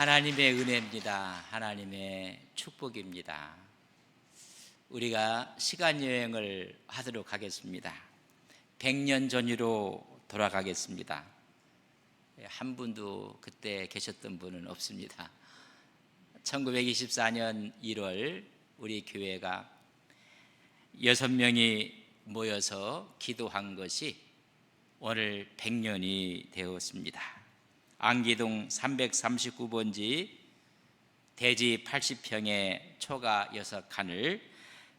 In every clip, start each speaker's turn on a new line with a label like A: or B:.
A: 하나님의 은혜입니다. 하나님의 축복입니다. 우리가 시간 여행을 하도록 하겠습니다. 100년 전으로 돌아가겠습니다. 한 분도 그때 계셨던 분은 없습니다. 1924년 1월 우리 교회가 6명이 모여서 기도한 것이 오늘 100년이 되었습니다. 안기동 339번지 대지 80평의 초가 6칸을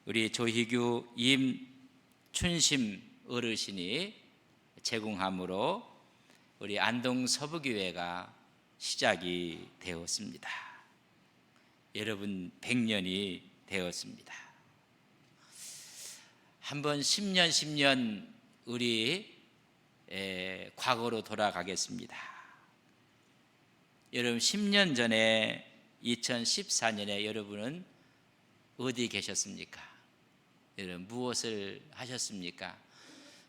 A: 우리 조희규 임춘심 어르신이 제공함으로 우리 안동 서부교회가 시작이 되었습니다. 여러분 100년이 되었습니다. 한번 10년 우리 과거로 돌아가겠습니다. 여러분 10년 전에 2014년에 여러분은 어디 계셨습니까? 여러분 무엇을 하셨습니까?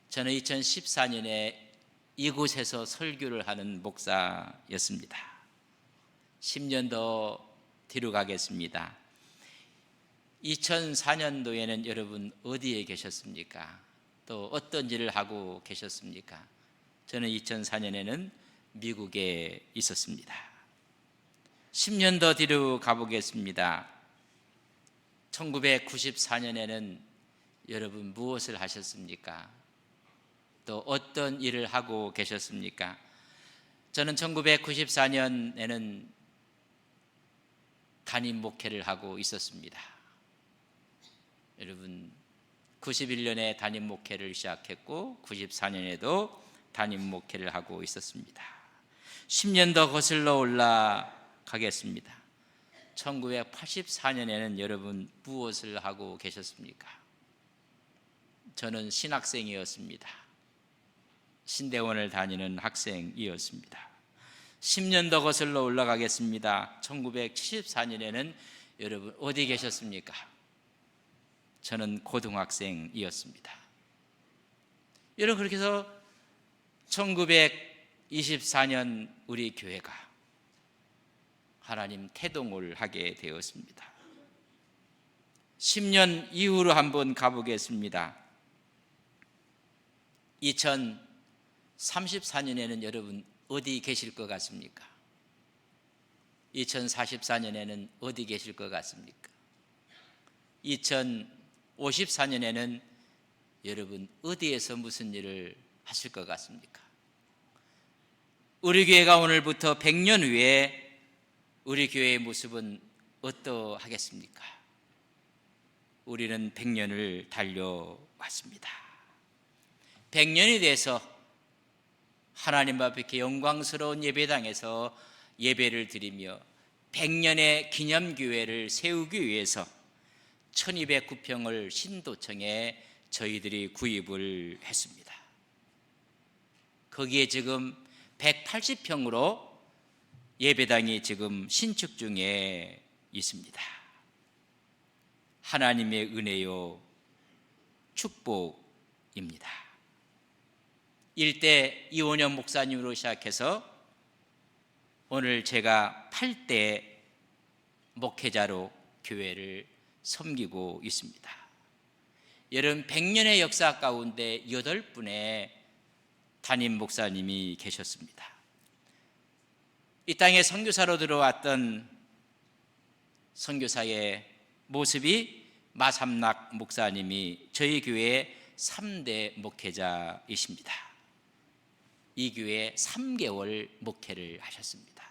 A: 저는 2014년에 이곳에서 설교를 하는 목사였습니다. 10년 더 뒤로 가겠습니다. 2004년도에는 여러분 어디에 계셨습니까? 또 어떤 일을 하고 계셨습니까? 저는 2004년에는 미국에 있었습니다. 10년 더 뒤로 가보겠습니다. 1994년에는 여러분 무엇을 하셨습니까? 또 어떤 일을 하고 계셨습니까? 저는 1994년에는 담임 목회를 하고 있었습니다. 여러분 91년에 담임 목회를 시작했고 94년에도 담임 목회를 하고 있었습니다. 10년 더 거슬러 올라가겠습니다. 1984년에는 여러분 무엇을 하고 계셨습니까? 저는 신학생이었습니다. 신대원을 다니는 학생이었습니다. 10년 더 거슬러 올라가겠습니다. 1974년에는 여러분 어디 계셨습니까? 저는 고등학생이었습니다. 여러분 그렇게 해서 1924년 우리 교회가 하나님 태동을 하게 되었습니다. 10년 이후로 한번 가보겠습니다. 2034년에는 여러분 어디 계실 것 같습니까? 2044년에는 어디 계실 것 같습니까? 2054년에는 여러분 어디에서 무슨 일을 하실 것 같습니까? 우리 교회가 오늘부터 100년 후에 우리 교회의 모습은 어떠하겠습니까? 우리는 100년을 달려왔습니다. 100년이 돼서 하나님 앞에 이렇게 영광스러운 예배당에서 예배를 드리며 100년의 기념교회를 세우기 위해서 1209평을 신도청에 저희들이 구입을 했습니다. 거기에 지금 180평으로 예배당이 지금 신축 중에 있습니다. 하나님의 은혜요 축복입니다. 일대 이원영 목사님으로 시작해서 오늘 제가 8대 목회자로 교회를 섬기고 있습니다. 여러분 100년의 역사 가운데 8분의 담임 목사님이 계셨습니다. 이 땅에 선교사로 들어왔던 선교사의 모습이 마삼락 목사님이 저희 교회의 3대 목회자이십니다. 이 교회에 3개월 목회를 하셨습니다.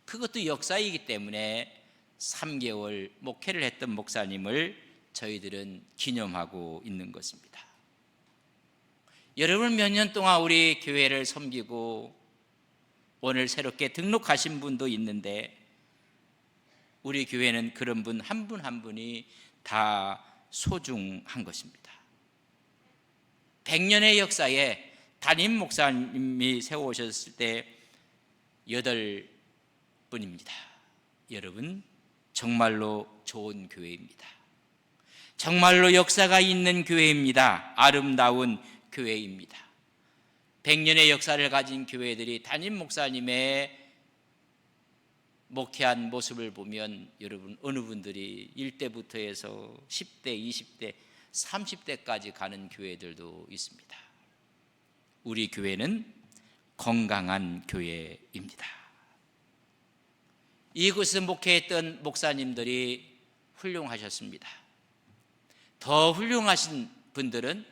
A: 그것도 역사이기 때문에 3개월 목회를 했던 목사님을 저희들은 기념하고 있는 것입니다. 여러분 몇 년 동안 우리 교회를 섬기고 오늘 새롭게 등록하신 분도 있는데 우리 교회는 그런 분 한 분 한 분이 다 소중한 것입니다. 100년의 역사에 담임 목사님이 세워오셨을 때 8분입니다. 여러분 정말로 좋은 교회입니다. 정말로 역사가 있는 교회입니다. 아름다운 교회입니다. 100년의 역사를 가진 교회들이 담임 목사님의 목회한 모습을 보면 여러분 어느 분들이 1대부터 해서 10대, 20대, 30대까지 가는 교회들도 있습니다. 우리 교회는 건강한 교회입니다. 이곳에 목회했던 목사님들이 훌륭하셨습니다. 더 훌륭하신 분들은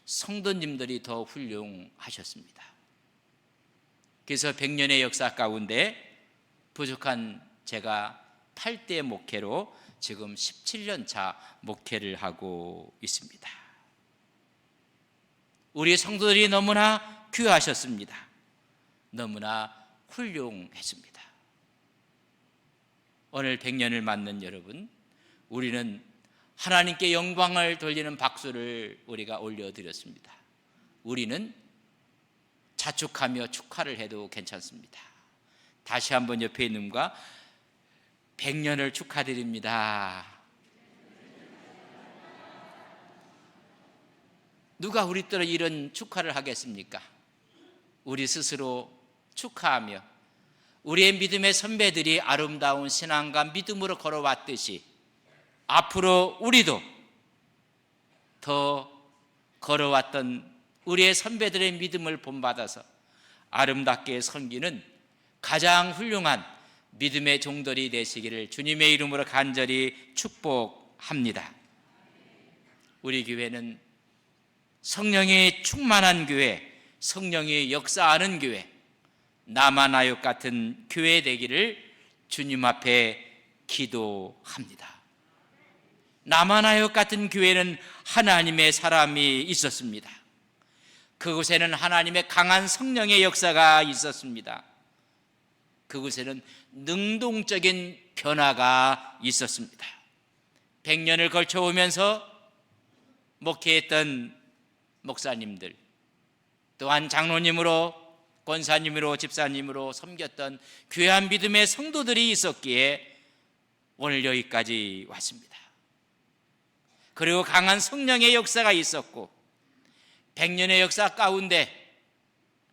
A: 성도님들이 더 훌륭하셨습니다. 그래서 100년의 역사 가운데 부족한 제가 8대 목회로 지금 17년 차 목회를 하고 있습니다. 우리 성도들이 너무나 귀하셨습니다. 너무나 훌륭했습니다. 오늘 100년을 맞는 여러분, 우리는 하나님께 영광을 돌리는 박수를 우리가 올려드렸습니다. 우리는 자축하며 축하를 해도 괜찮습니다. 다시 한번 옆에 있는 분과 100년을 축하드립니다. 누가 우리 때로 이런 축하를 하겠습니까? 우리 스스로 축하하며 우리의 믿음의 선배들이 아름다운 신앙과 믿음으로 걸어왔듯이 앞으로 우리도 더 걸어왔던 우리의 선배들의 믿음을 본받아서 아름답게 섬기는 가장 훌륭한 믿음의 종들이 되시기를 주님의 이름으로 간절히 축복합니다. 우리 교회는 성령이 충만한 교회, 성령이 역사하는 교회, 남아나역 같은 교회 되기를 주님 앞에 기도합니다. 남아나역 같은 교회는 하나님의 사람이 있었습니다. 그곳에는 하나님의 강한 성령의 역사가 있었습니다. 그곳에는 능동적인 변화가 있었습니다. 100년을 걸쳐 오면서 목회했던 목사님들, 또한 장로님으로, 권사님으로, 집사님으로 섬겼던 귀한 믿음의 성도들이 있었기에 오늘 여기까지 왔습니다. 그리고 강한 성령의 역사가 있었고 100년의 역사 가운데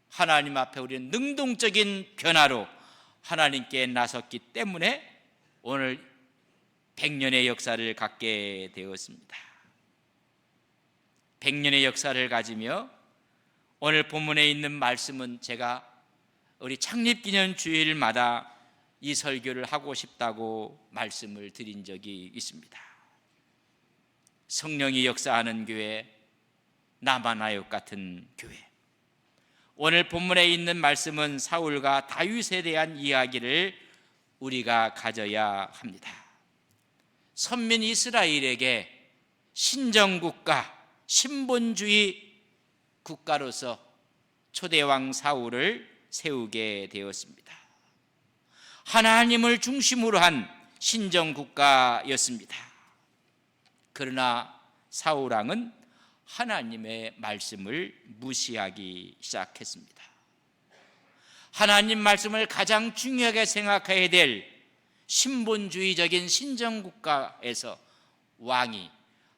A: 하나님 앞에 우리는 능동적인 변화로 하나님께 나섰기 때문에 오늘 100년의 역사를 갖게 되었습니다. 100년의 역사를 가지며 오늘 본문에 있는 말씀은 제가 우리 창립기념 주일마다 이 설교를 하고 싶다고 말씀을 드린 적이 있습니다. 성령이 역사하는 교회, 남아나역 같은 교회. 오늘 본문에 있는 말씀은 사울과 다윗에 대한 이야기를 우리가 가져야 합니다. 선민 이스라엘에게 신정국가, 신본주의 국가로서 초대왕 사울을 세우게 되었습니다. 하나님을 중심으로 한 신정국가였습니다. 그러나 사울 왕은 하나님의 말씀을 무시하기 시작했습니다. 하나님 말씀을 가장 중요하게 생각해야 될 신본주의적인 신정국가에서 왕이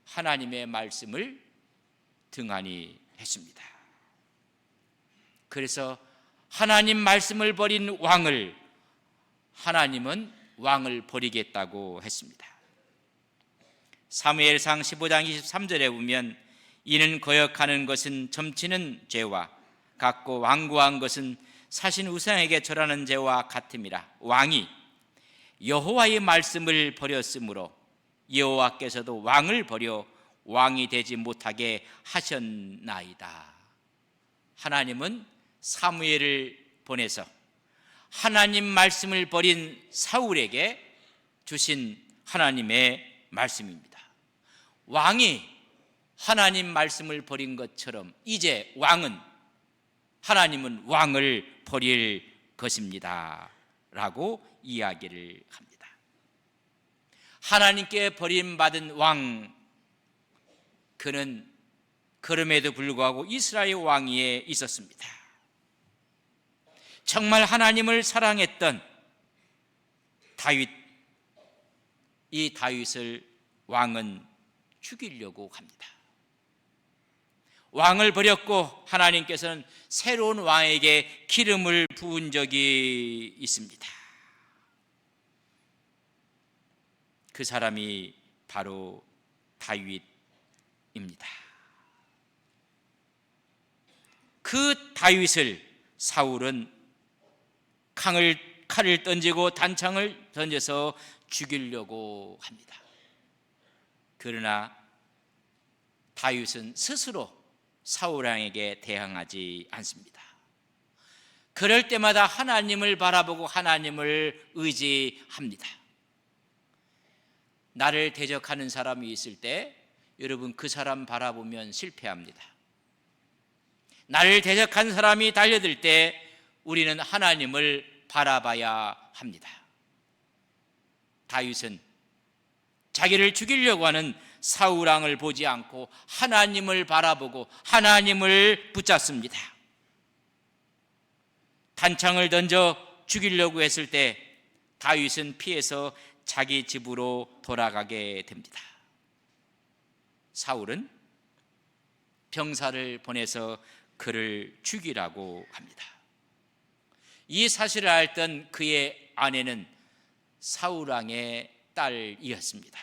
A: 하나님의 말씀을 등한히 했습니다. 그래서 하나님 말씀을 버린 왕을 하나님은 왕을 버리겠다고 했습니다. 사무엘상 15장 23절에 보면 이는 거역하는 것은 점치는 죄와 같고 완고한 것은 사신 우상에게 절하는 죄와 같음이라. 왕이 여호와의 말씀을 버렸으므로 여호와께서도 왕을 버려 왕이 되지 못하게 하셨나이다. 하나님은 사무엘을 보내서 하나님 말씀을 버린 사울에게 주신 하나님의 말씀입니다. 왕이 하나님 말씀을 버린 것처럼 이제 하나님은 왕을 버릴 것입니다 라고 이야기를 합니다. 하나님께 버림받은 왕, 그는 그럼에도 불구하고 이스라엘 왕위에 있었습니다. 정말 하나님을 사랑했던 다윗, 이 다윗을 왕은 죽이려고 합니다. 왕을 버렸고 하나님께서는 새로운 왕에게 기름을 부은 적이 있습니다. 그 사람이 바로 다윗입니다. 그 다윗을 사울은 칼을 던지고 단창을 던져서 죽이려고 합니다. 그러나 다윗은 스스로 사울 왕에게 대항하지 않습니다. 그럴 때마다 하나님을 바라보고 하나님을 의지합니다. 나를 대적하는 사람이 있을 때 여러분 그 사람 바라보면 실패합니다. 나를 대적한 사람이 달려들 때 우리는 하나님을 바라봐야 합니다. 다윗은 자기를 죽이려고 하는 사울 왕을 보지 않고 하나님을 바라보고 하나님을 붙잡습니다. 단창을 던져 죽이려고 했을 때 다윗은 피해서 자기 집으로 돌아가게 됩니다. 사울은 병사를 보내서 그를 죽이라고 합니다. 이 사실을 알던 그의 아내는 사울 왕의 딸이었습니다.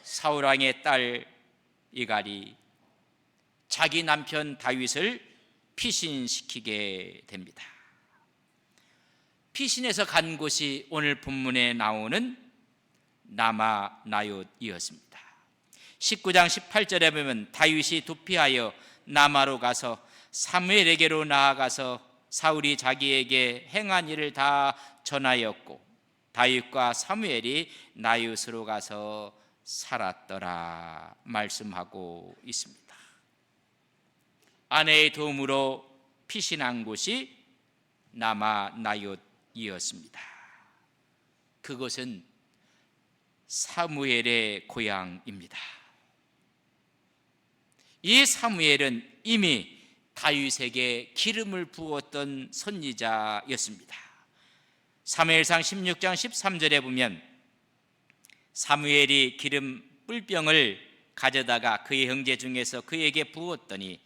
A: 사울 왕의 딸 이갈이 자기 남편 다윗을 피신시키게 됩니다. 피신해서 간 곳이 오늘 본문에 나오는 라마 나옳이었습니다. 19장 18절에 보면 다윗이 도피하여 라마로 가서 사무엘에게로 나아가서 사울이 자기에게 행한 일을 다 전하였고 다윗과 사무엘이 나옳으로 가서 살았더라 말씀하고 있습니다. 아내의 도움으로 피신한 곳이 라마 나옳이었습니다. 그것은 사무엘의 고향입니다. 이 사무엘은 이미 다윗에게 기름을 부었던 선지자였습니다. 사무엘상 16장 13절에 보면 사무엘이 기름 뿔병을 가져다가 그의 형제 중에서 그에게 부었더니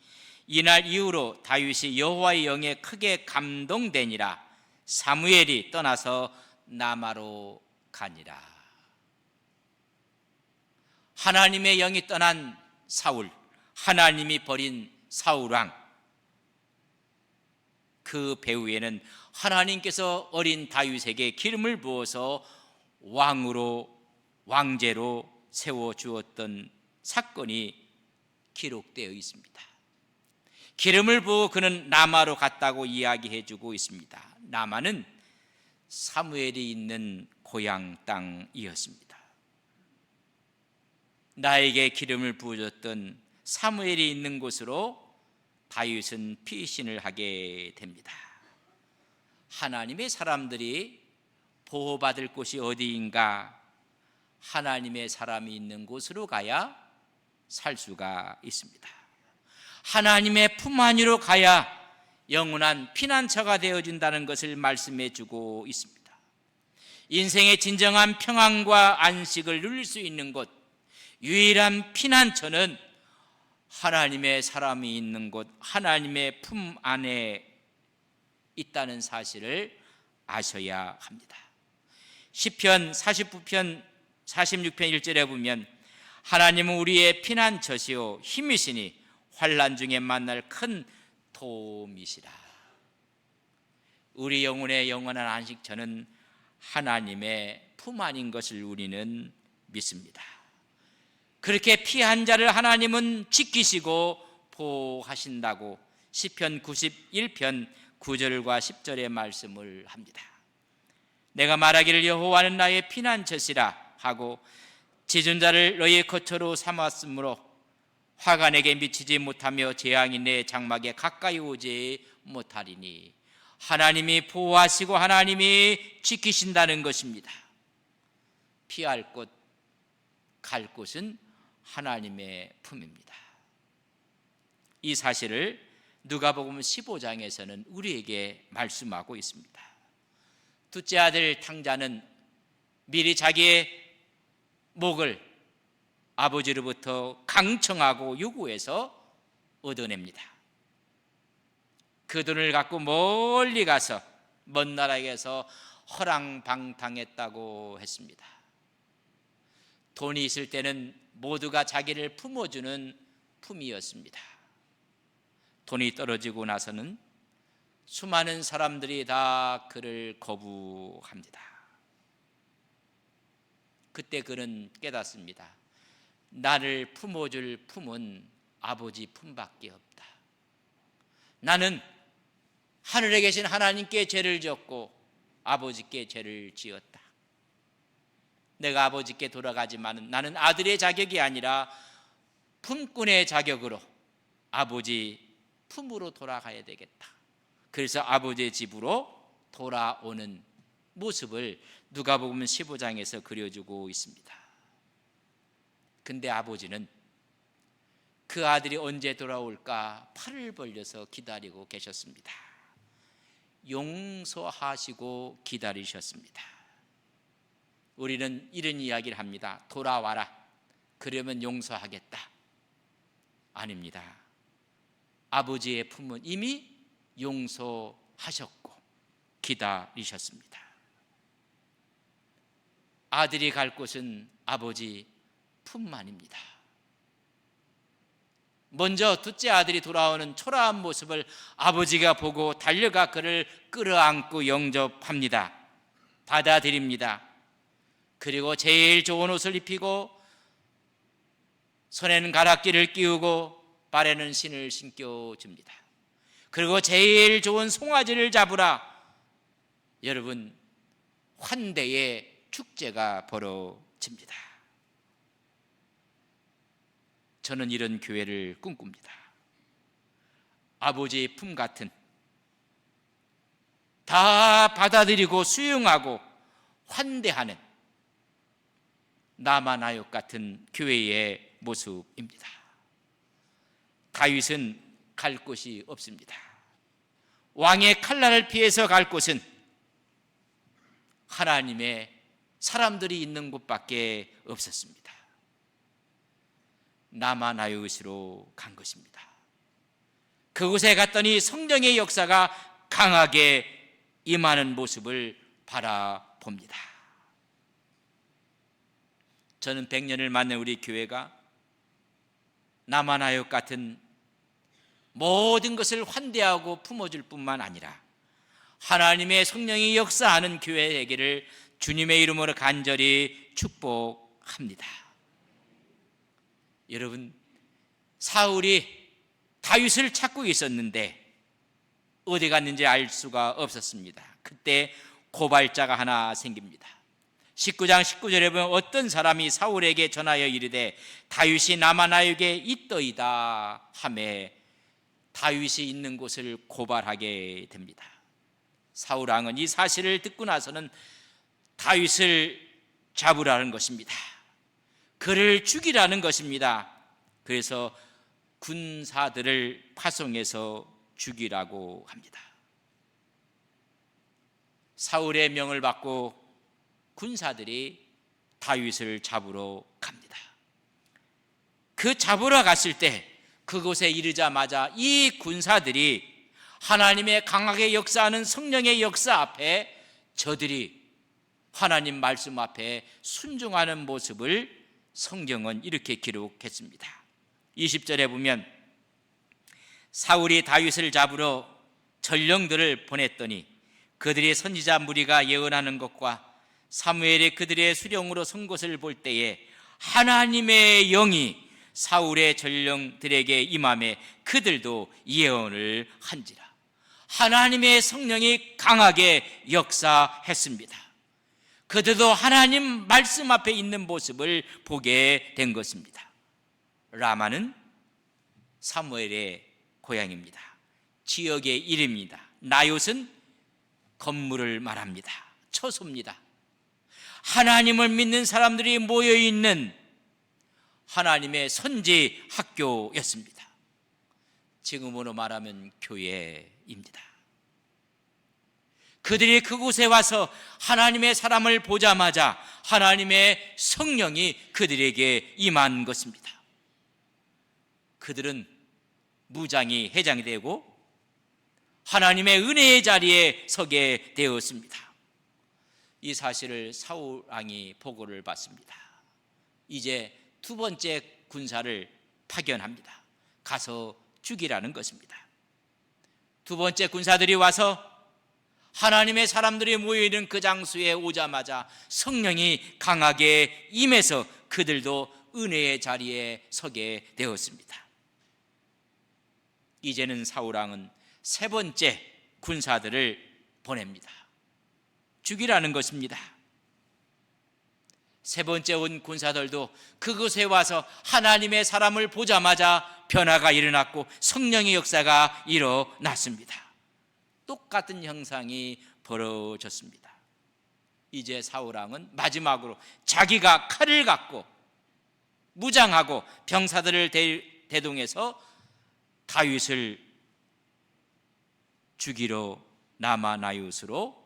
A: 이날 이후로 다윗이 여호와의 영에 크게 감동되니라. 사무엘이 떠나서 라마로 가니라. 하나님의 영이 떠난 사울, 하나님이 버린 사울 왕, 그 배후에는 하나님께서 어린 다윗에게 기름을 부어서 왕제로 세워주었던 사건이 기록되어 있습니다. 기름을 부어 그는 라마로 갔다고 이야기해주고 있습니다. 라마는 사무엘이 있는 고향 땅이었습니다. 나에게 기름을 부어줬던 사무엘이 있는 곳으로 다윗은 피신을 하게 됩니다. 하나님의 사람들이 보호받을 곳이 어디인가? 하나님의 사람이 있는 곳으로 가야 살 수가 있습니다. 하나님의 품 안으로 가야 영원한 피난처가 되어준다는 것을 말씀해 주고 있습니다. 인생의 진정한 평안과 안식을 누릴 수 있는 곳, 유일한 피난처는 하나님의 사람이 있는 곳, 하나님의 품 안에 있다는 사실을 아셔야 합니다. 시편 49편 46편 1절에 보면 하나님은 우리의 피난처시요 힘이시니 환난 중에 만날 큰 도움이시라. 우리 영혼의 영원한 안식처는 하나님의 품 안인 것을 우리는 믿습니다. 그렇게 피한 자를 하나님은 지키시고 보호하신다고 시편 91편 9절과 10절의 말씀을 합니다. 내가 말하기를 여호와는 나의 피난처시라 하고 짖은 자를 너의 거처로 삼았으므로 화가 내게 미치지 못하며 재앙이 내 장막에 가까이 오지 못하리니 하나님이 보호하시고 하나님이 지키신다는 것입니다. 피할 곳, 갈 곳은 하나님의 품입니다. 이 사실을 누가복음 15장에서는 우리에게 말씀하고 있습니다. 둘째 아들 탕자는 미리 자기의 목을 아버지로부터 강청하고 요구해서 얻어냅니다. 그 돈을 갖고 멀리 가서 먼 나라에서 허랑방탕했다고 했습니다. 돈이 있을 때는 모두가 자기를 품어주는 품이었습니다. 돈이 떨어지고 나서는 수많은 사람들이 다 그를 거부합니다. 그때 그는 깨닫습니다. 나를 품어줄 품은 아버지 품밖에 없다. 나는 하늘에 계신 하나님께 죄를 졌고 아버지께 죄를 지었다. 내가 아버지께 돌아가지만 나는 아들의 자격이 아니라 품꾼의 자격으로 아버지 품으로 돌아가야 되겠다. 그래서 아버지의 집으로 돌아오는 모습을 누가복음 15장에서 그려주고 있습니다. 근데 아버지는 그 아들이 언제 돌아올까 팔을 벌려서 기다리고 계셨습니다. 용서하시고 기다리셨습니다. 우리는 이런 이야기를 합니다. 돌아와라. 그러면 용서하겠다. 아닙니다. 아버지의 품은 이미 용서하셨고 기다리셨습니다. 아들이 갈 곳은 아버지 품만입니다. 먼저 둘째 아들이 돌아오는 초라한 모습을 아버지가 보고 달려가 그를 끌어안고 영접합니다. 받아들입니다. 그리고 제일 좋은 옷을 입히고 손에는 가락지를 끼우고 발에는 신을 신겨줍니다. 그리고 제일 좋은 송아지를 잡으라. 여러분, 환대의 축제가 벌어집니다. 저는 이런 교회를 꿈꿉니다. 아버지의 품 같은, 다 받아들이고 수용하고 환대하는 나만아역 같은 교회의 모습입니다. 다윗은 갈 곳이 없습니다. 왕의 칼날을 피해서 갈 곳은 하나님의 사람들이 있는 곳밖에 없었습니다. 나만아역으로 간 것입니다. 그곳에 갔더니 성령의 역사가 강하게 임하는 모습을 바라봅니다. 저는 100년을 맞는 우리 교회가 나만아역 같은 모든 것을 환대하고 품어줄 뿐만 아니라 하나님의 성령이 역사하는 교회 되기를 주님의 이름으로 간절히 축복합니다. 여러분, 사울이 다윗을 찾고 있었는데 어디 갔는지 알 수가 없었습니다. 그때 고발자가 하나 생깁니다. 19장 19절에 보면 어떤 사람이 사울에게 전하여 이르되 다윗이 나만아역에 있더이다 하매 다윗이 있는 곳을 고발하게 됩니다. 사울 왕은 이 사실을 듣고 나서는 다윗을 잡으라는 것입니다. 그를 죽이라는 것입니다. 그래서 군사들을 파송해서 죽이라고 합니다. 사울의 명을 받고 군사들이 다윗을 잡으러 갑니다. 그 잡으러 갔을 때 그곳에 이르자마자 이 군사들이 하나님의 강하게 역사하는 성령의 역사 앞에 저들이 하나님 말씀 앞에 순종하는 모습을 성경은 이렇게 기록했습니다. 20절에 보면 사울이 다윗을 잡으러 전령들을 보냈더니 그들이 선지자 무리가 예언하는 것과 사무엘이 그들의 수령으로 선 것을 볼 때에 하나님의 영이 사울의 전령들에게 임함에 그들도 예언을 한지라. 하나님의 성령이 강하게 역사했습니다. 그들도 하나님 말씀 앞에 있는 모습을 보게 된 것입니다. 라마는 사무엘의 고향입니다. 지역의 이름입니다. 나옳은 건물을 말합니다. 처소입니다. 하나님을 믿는 사람들이 모여있는 하나님의 선지 학교였습니다. 지금으로 말하면 교회입니다. 그들이 그곳에 와서 하나님의 사람을 보자마자 하나님의 성령이 그들에게 임한 것입니다. 그들은 무장이 해장이 되고 하나님의 은혜의 자리에 서게 되었습니다. 이 사실을 사울 왕이 보고를 받습니다. 이제 두 번째 군사를 파견합니다. 가서 죽이라는 것입니다. 두 번째 군사들이 와서 하나님의 사람들이 모여있는 그 장소에 오자마자 성령이 강하게 임해서 그들도 은혜의 자리에 서게 되었습니다. 이제는 사울 왕은 세 번째 군사들을 보냅니다. 죽이라는 것입니다. 세 번째 온 군사들도 그곳에 와서 하나님의 사람을 보자마자 변화가 일어났고 성령의 역사가 일어났습니다. 똑같은 형상이 벌어졌습니다. 이제 사울 왕은 마지막으로 자기가 칼을 갖고 무장하고 병사들을 대동해서 다윗을 죽이러 라마나윳으로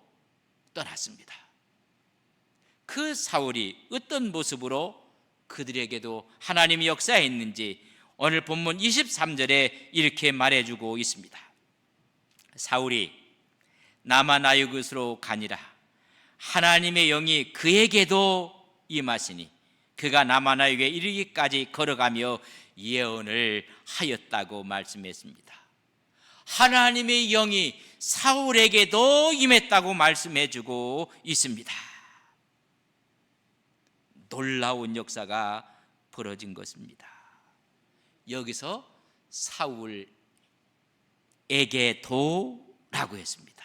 A: 떠났습니다. 그 사울이 어떤 모습으로 그들에게도 하나님이 역사했는지 오늘 본문 23절에 이렇게 말해주고 있습니다. 사울이 라마나윳으로 가니라 하나님의 영이 그에게도 임하시니 그가 라마나윳에 이르기까지 걸어가며 예언을 하였다고 말씀했습니다. 하나님의 영이 사울에게도 임했다고 말씀해주고 있습니다. 놀라운 역사가 벌어진 것입니다. 여기서 사울에게도라고 했습니다.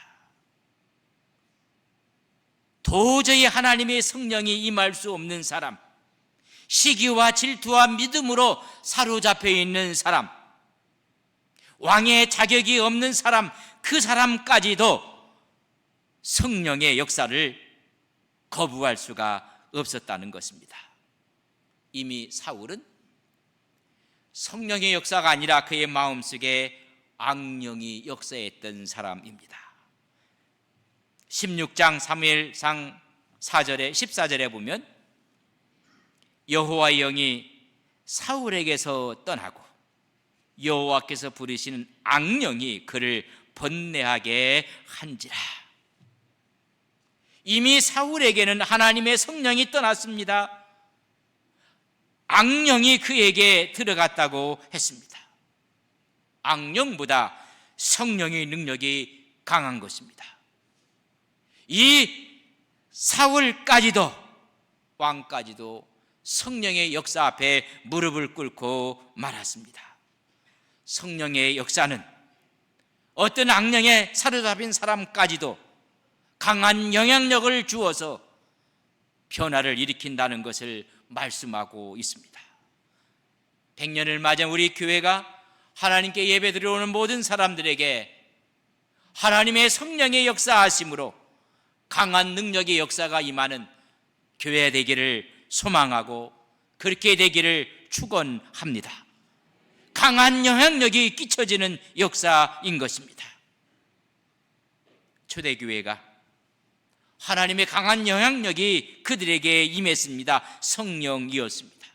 A: 도저히 하나님의 성령이 임할 수 없는 사람, 시기와 질투와 믿음으로 사로잡혀 있는 사람, 왕의 자격이 없는 사람, 그 사람까지도 성령의 역사를 거부할 수가 없었다는 것입니다. 이미 사울은 성령의 역사가 아니라 그의 마음속에 악령이 역사했던 사람입니다. 16장 사무엘상 4절에 14절에 보면 여호와의 영이 사울에게서 떠나고 여호와께서 부르시는 악령이 그를 번뇌하게 한지라. 이미 사울에게는 하나님의 성령이 떠났습니다. 악령이 그에게 들어갔다고 했습니다. 악령보다 성령의 능력이 강한 것입니다. 이 사울까지도, 왕까지도 성령의 역사 앞에 무릎을 꿇고 말았습니다. 성령의 역사는 어떤 악령에 사로잡힌 사람까지도 강한 영향력을 주어서 변화를 일으킨다는 것을 말씀하고 있습니다. 100년을 맞은 우리 교회가 하나님께 예배 드려오는 모든 사람들에게 하나님의 성령의 역사하심으로 강한 능력의 역사가 임하는 교회 되기를 소망하고 그렇게 되기를 축원합니다. 강한 영향력이 끼쳐지는 역사인 것입니다. 초대교회가 하나님의 강한 영향력이 그들에게 임했습니다. 성령이었습니다.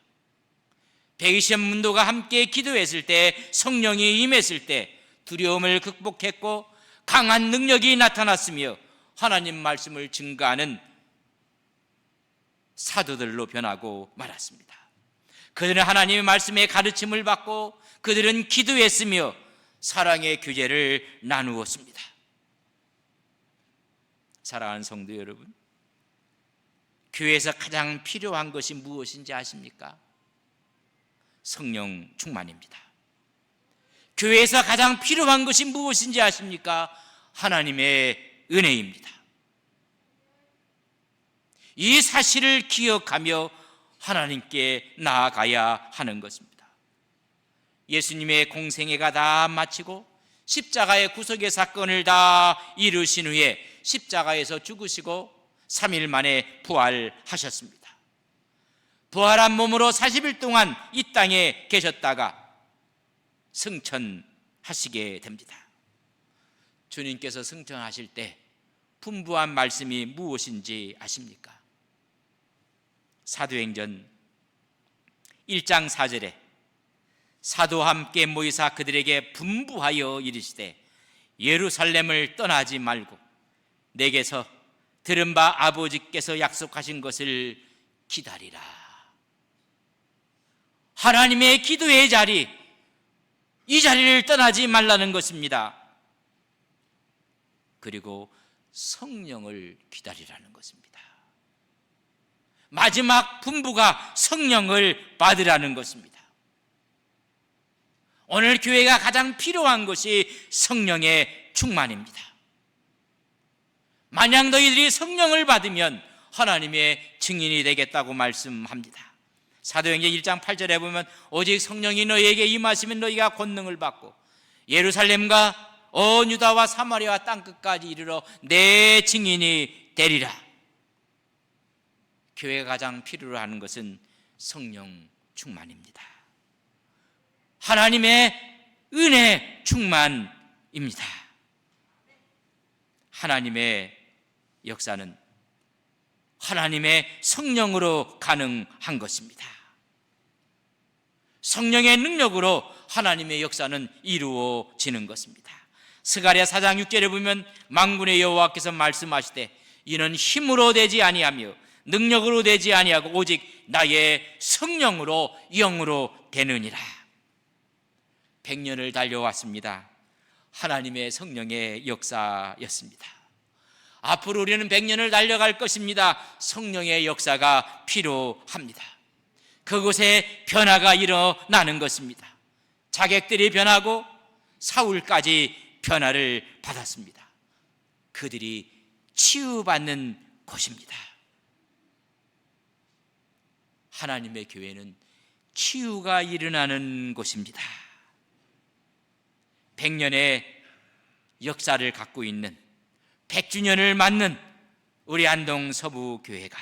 A: 120문도가 함께 기도했을 때, 성령이 임했을 때 두려움을 극복했고 강한 능력이 나타났으며 하나님 말씀을 증거하는 사도들로 변하고 말았습니다. 그들은 하나님의 말씀의 가르침을 받고 그들은 기도했으며 사랑의 교제를 나누었습니다. 사랑하는 성도 여러분, 교회에서 가장 필요한 것이 무엇인지 아십니까? 성령 충만입니다. 교회에서 가장 필요한 것이 무엇인지 아십니까? 하나님의 은혜입니다. 이 사실을 기억하며 하나님께 나아가야 하는 것입니다. 예수님의 공생애가 다 마치고 십자가의 구속의 사건을 다 이루신 후에 십자가에서 죽으시고 3일 만에 부활하셨습니다. 부활한 몸으로 40일 동안 이 땅에 계셨다가 승천하시게 됩니다. 주님께서 승천하실 때 분부한 말씀이 무엇인지 아십니까? 사도행전 1장 4절에 사도와 함께 모이사 그들에게 분부하여 이르시되 예루살렘을 떠나지 말고 내게서 들은 바 아버지께서 약속하신 것을 기다리라. 하나님의 기도의 자리, 이 자리를 떠나지 말라는 것입니다. 그리고 성령을 기다리라는 것입니다. 마지막 분부가 성령을 받으라는 것입니다. 오늘 교회가 가장 필요한 것이 성령의 충만입니다. 만약 너희들이 성령을 받으면 하나님의 증인이 되겠다고 말씀합니다. 사도행전 1장 8절에 보면 오직 성령이 너희에게 임하시면 너희가 권능을 받고 예루살렘과 온 유다와 사마리아와 땅끝까지 이르러 내 증인이 되리라. 교회가 가장 필요로 하는 것은 성령 충만입니다. 하나님의 은혜 충만입니다. 하나님의 역사는 하나님의 성령으로 가능한 것입니다. 성령의 능력으로 하나님의 역사는 이루어지는 것입니다. 스가랴 4장 6절에 보면 만군의 여호와께서 말씀하시되 이는 힘으로 되지 아니하며 능력으로 되지 아니하고 오직 나의 성령으로 영으로 되느니라. 100년을 달려왔습니다. 하나님의 성령의 역사였습니다. 앞으로 우리는 100년을 달려갈 것입니다. 성령의 역사가 필요합니다. 그곳에 변화가 일어나는 것입니다. 자객들이 변하고 사울까지 변화를 받았습니다. 그들이 치유받는 곳입니다. 하나님의 교회는 치유가 일어나는 곳입니다. 100년의 역사를 갖고 있는 100주년을 맞는 우리 안동 서부교회가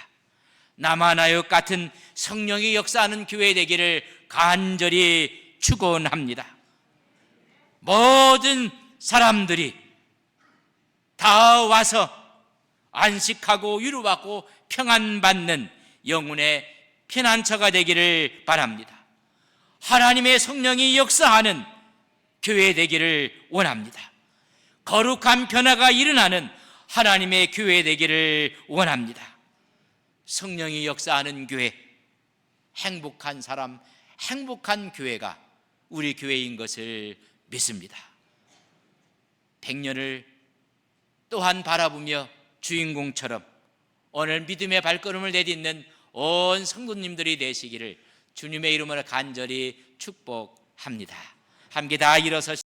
A: 남아나역 같은 성령이 역사하는 교회 되기를 간절히 축원합니다. 모든 사람들이 다 와서 안식하고 위로받고 평안받는 영혼의 피난처가 되기를 바랍니다. 하나님의 성령이 역사하는 교회 되기를 원합니다. 거룩한 변화가 일어나는 하나님의 교회 되기를 원합니다. 성령이 역사하는 교회, 행복한 사람, 행복한 교회가 우리 교회인 것을 믿습니다. 100년을 또한 바라보며 주인공처럼 오늘 믿음의 발걸음을 내딛는 온 성도님들이 되시기를 주님의 이름으로 간절히 축복합니다. 함께 다 일어서